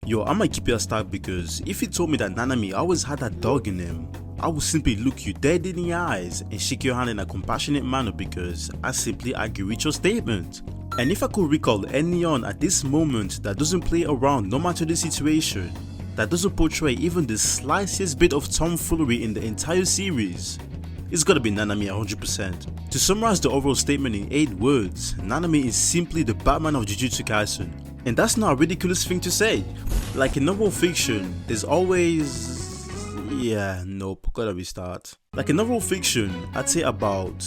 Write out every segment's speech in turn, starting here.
Yo, I'ma keep it a stack because if you told me that Nanami always had that dog in him, I would simply look you dead in the eyes and shake your hand in a compassionate manner because I simply agree with your statement. And if I could recall anyone at this moment that doesn't play around no matter the situation, that doesn't portray even the slightest bit of tomfoolery in the entire series, it's gotta be Nanami 100%. To summarize the overall statement in 8 words, Nanami is simply the Batman of Jujutsu Kaisen. And that's not a ridiculous thing to say. Like in novel fiction, there's always... nope, gotta restart. Like in novel fiction, I'd say about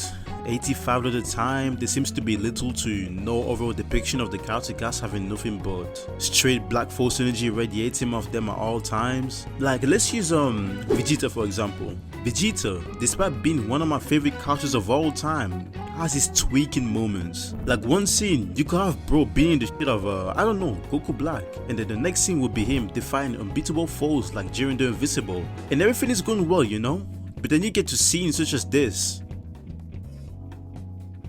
85% of the time, there seems to be little to no overall depiction of the character cast having nothing but straight black force energy radiating off them at all times. Like let's use Vegeta for example. Vegeta, despite being one of my favorite characters of all time, has his tweaking moments. Like one scene, you could have bro being the shit of I don't know, Goku Black, and then the next scene would be him defying unbeatable foes like Jiren the Invisible, and everything is going well, you know? But then you get to scenes such as this.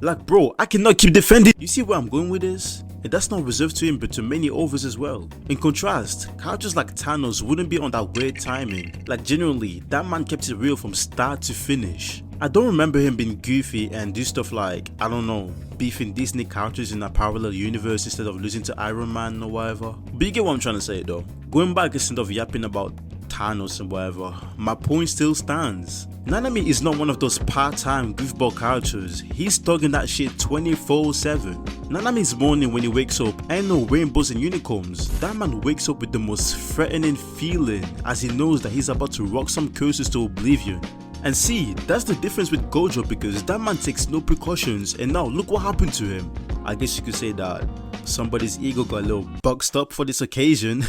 Like bro, I cannot keep defending. You see where I'm going with this? And that's not reserved to him but to many others as well. In contrast, characters like Thanos wouldn't be on that weird timing. Like genuinely, that man kept it real from start to finish. I don't remember him being goofy and do stuff like, I don't know, beefing Disney characters in a parallel universe instead of losing to Iron Man or whatever. But you get what I'm trying to say though. Going back instead of yapping about Thanos and whatever, my point still stands. Nanami is not one of those part-time goofball characters. He's talking that shit 24/7. Nanami's morning when he wakes up ain't no rainbows and unicorns. That man wakes up with the most threatening feeling as he knows that he's about to rock some curses to oblivion. And see, that's the difference with Gojo because that man takes no precautions and now look what happened to him. I guess you could say that somebody's ego got a little boxed up for this occasion.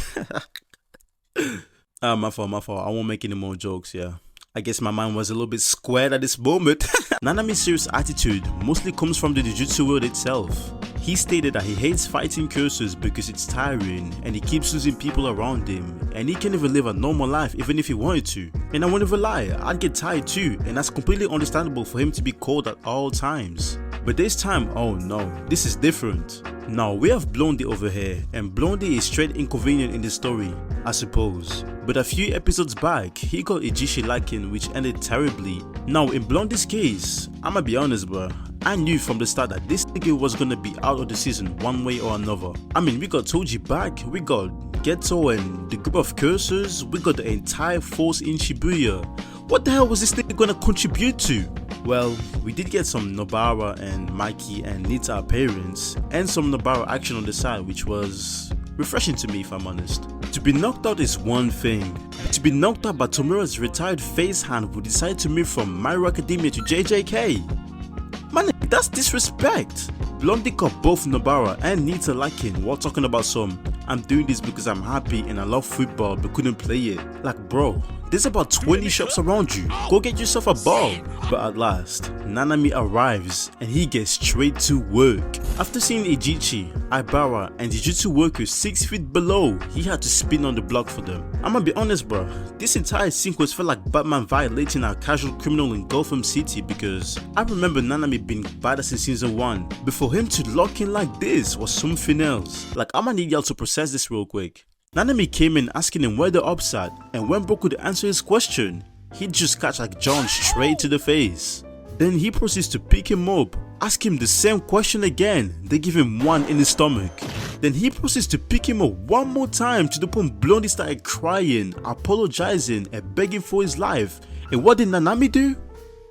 My fault, I won't make any more jokes, yeah. I guess my mind was a little bit squared at this moment. Nanami's serious attitude mostly comes from the Jujutsu world itself. He stated that he hates fighting curses because it's tiring and he keeps losing people around him and he can't even live a normal life even if he wanted to. And I won't even lie, I'd get tired too, and that's completely understandable for him to be cold at all times. But this time, oh no, this is different. Now we have Blondie over here, and Blondie is straight inconvenient in the story, I suppose. But a few episodes back, he got Ijishi liking which ended terribly. Now in Blondie's case, I'ma be honest bruh, I knew from the start that this nigga was gonna be out of the season one way or another. I mean, we got Toji back, we got Geto and the group of cursors, we got the entire force in Shibuya. What the hell was this nigga gonna contribute to? Well, we did get some Nobara and Mikey and Nita appearance, and some Nobara action on the side which was refreshing to me if I'm honest. To be knocked out is one thing, but to be knocked out by Tomura's retired face hand who decided to move from My Hero Academia to JJK. Man, that's disrespect. Blondie got both Nobara and Nita liking while talking about some I'm doing this because I'm happy and I love football but couldn't play it. Like bro, there's about 20 shops around you, go get yourself a ball. But at last, Nanami arrives and he gets straight to work. After seeing Ijichi, Aibara and Jujutsu workers 6 feet below, he had to spin on the block for them. I'ma be honest bro, this entire sequence felt like Batman violating a casual criminal in Gotham City because I remember Nanami being badass in season 1. But for him to lock in like this was something else. Like I'ma need y'all to process this real quick. Nanami came in asking him where the ops at, and when Bro could answer his question, he'd just catch like John straight to the face. Then he proceeds to pick him up, ask him the same question again, they give him one in his stomach. Then he proceeds to pick him up one more time to the point Blondie started crying, apologizing and begging for his life. And what did Nanami do?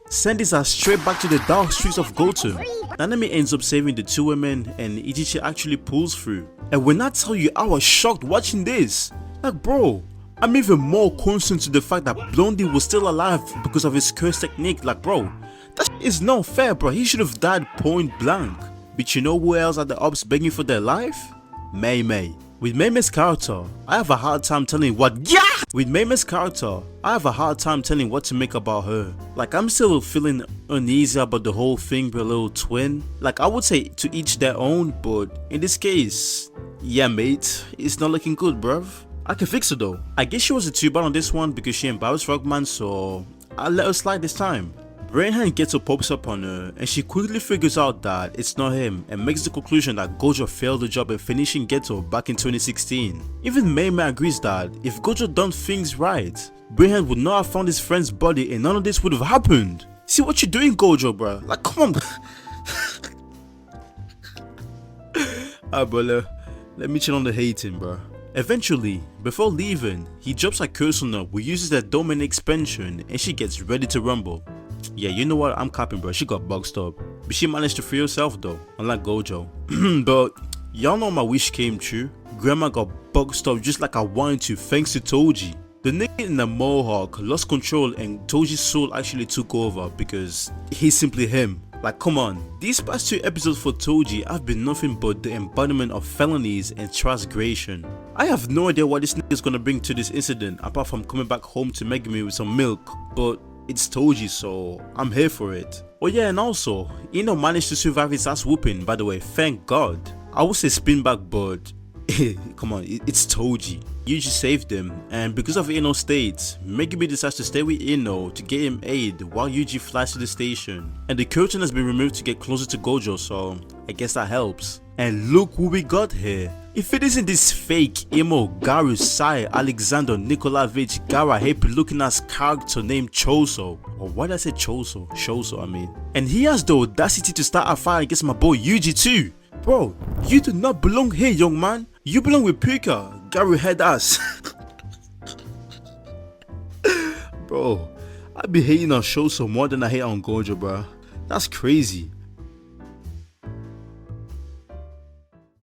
Send his ass straight back to the dark streets of Gotham. Nanami ends up saving the 2 women and Ijichi actually pulls through. And when I tell you I was shocked watching this, like bro, I'm even more concerned to the fact that Blondie was still alive because of his curse technique. Like bro, that is not fair bro, he should have died point blank. But you know who else are the ops begging for their life? Mei Mei. With Mei Mei's character, I have a hard time telling what With Mei Mei's character, I have a hard time telling what to make about her. Like I'm still feeling uneasy about the whole thing with a little twin. Like I would say to each their own, but in this case, yeah mate, it's not looking good bruv. I can fix it though. I guess she was a 2-bar on this one because she embarrassed Rockman, so I'll let her slide this time. Brainhand gets up, pops up on her, and she quickly figures out that it's not him and makes the conclusion that Gojo failed the job in finishing Geto back in 2016. Even Meimei agrees that if Gojo done things right, Brainhand would not have found his friend's body and none of this would have happened. See what you're doing, Gojo, bro? Like, come on. Alright, bro, let me chill on the hating, bro. Eventually, before leaving, he drops a curse on her who uses the domain expansion and she gets ready to rumble. Yeah, you know what, I'm capping, bro, she got boxed up. But she managed to free herself though, unlike Gojo. But y'all know my wish came true. Grandma got boxed up just like I wanted to thanks to Toji. The nigga in the mohawk lost control and Toji's soul actually took over because he's simply him. Like, come on, these past 2 episodes for Toji have been nothing but the embodiment of felonies and transgression. I have no idea what this nigga is gonna bring to this incident apart from coming back home to Megumi with some milk, but it's Toji, so I'm here for it. Oh yeah, and also, Ino managed to survive his ass whooping, by the way, thank God. I would say spin back, but come on, it's Toji. Yuji saved him, and because of Ino's state, Megumi decides to stay with Ino to get him aid while Yuji flies to the station. And the curtain has been removed to get closer to Gojo, so I guess that helps. And look who we got here. If it isn't this fake emo Garu Sai Alexander Nikolavich Gara happy looking ass character named Choso. Or why did I say Choso? Shoso, I mean. And he has the audacity to start a fight against my boy Yuji too. Bro, you do not belong here, young man. You belong with Pika, Garu head ass. Bro, I be hating on Shoso more than I hate on Gojo, bro. That's crazy.